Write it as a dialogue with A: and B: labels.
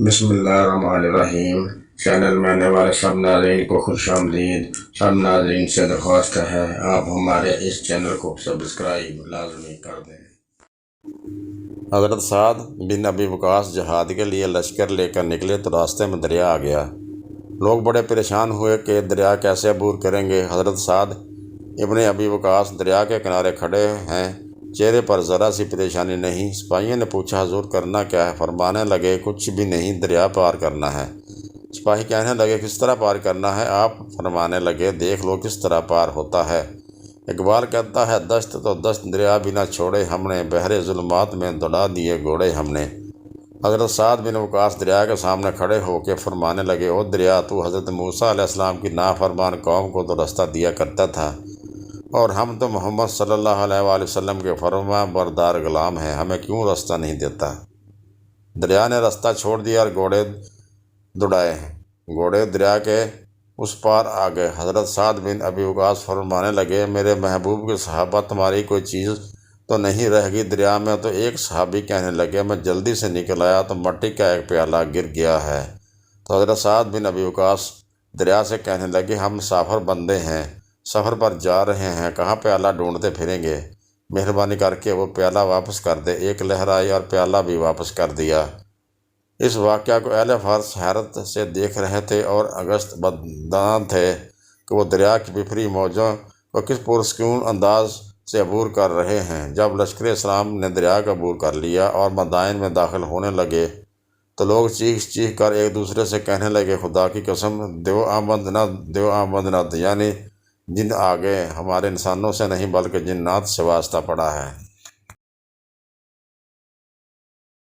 A: بسم اللہ الرحمن الرحیم۔ چینل میں آنے والے سب ناظرین کو خوش آمدید۔ سب ناظرین سے درخواست ہے آپ ہمارے اس چینل کو سبسکرائب لازمی کر دیں۔
B: حضرت سعد بن ابی وقاص جہاد کے لیے لشکر لے کر نکلے تو راستے میں دریا آ گیا۔ لوگ بڑے پریشان ہوئے کہ دریا کیسے عبور کریں گے۔ حضرت سعد ابن ابی وقاص دریا کے کنارے کھڑے ہیں، چہرے پر ذرا سی پریشانی نہیں۔ سپاہیوں نے پوچھا حضور کرنا کیا ہے؟ فرمانے لگے کچھ بھی نہیں، دریا پار کرنا ہے۔ سپاہی کہنے لگے کس طرح پار کرنا ہے؟ آپ فرمانے لگے دیکھ لو کس طرح پار ہوتا ہے۔ اقبال کہتا ہے دشت تو دشت دریا بھی نہ چھوڑے ہم نے، بحر ظلمات میں دوڑا دیے گھوڑے ہم نے۔ حضرت سعد بن وقاص دریا کے سامنے کھڑے ہو کے فرمانے لگے او دریا، تو حضرت موسیٰ علیہ السلام کی نافرمان قوم کو تو رستہ دیا کرتا تھا، اور ہم تو محمد صلی اللہ علیہ وآلہ وسلم کے فرما بردار غلام ہیں، ہمیں کیوں رستہ نہیں دیتا؟ دریا نے رستہ چھوڑ دیا اور گھوڑے دوڑائے۔ گھوڑے دریا کے اس پار آ گئے۔ حضرت سعد بن ابی وقاص فرمانے لگے میرے محبوب کے صحابہ، تمہاری کوئی چیز تو نہیں رہ گئی دریا میں؟ تو ایک صحابی کہنے لگے میں جلدی سے نکل آیا تو مٹی کا ایک پیالہ گر گیا ہے۔ تو حضرت سعد بن ابی وقاص دریا سے کہنے لگے ہم مسافر بندے ہیں، سفر پر جا رہے ہیں، کہاں پیالہ ڈھونڈتے پھریں گے؟ مہربانی کر کے وہ پیالہ واپس کر دے۔ ایک لہر آئی اور پیالہ بھی واپس کر دیا۔ اس واقعہ کو اہل فارس حیرت سے دیکھ رہے تھے اور اگست بدان تھے کہ وہ دریا کی بفری موجوں کو کس پرسکون انداز سے عبور کر رہے ہیں۔ جب لشکر اسلام نے دریا کا عبور کر لیا اور مدائن میں داخل ہونے لگے تو لوگ چیخ چیخ کر ایک دوسرے سے کہنے لگے خدا کی قسم دیو آمد نہ دیو آمد نہ، یعنی جن آگے ہمارے انسانوں سے نہیں بلکہ جنات سے واسطہ پڑا ہے۔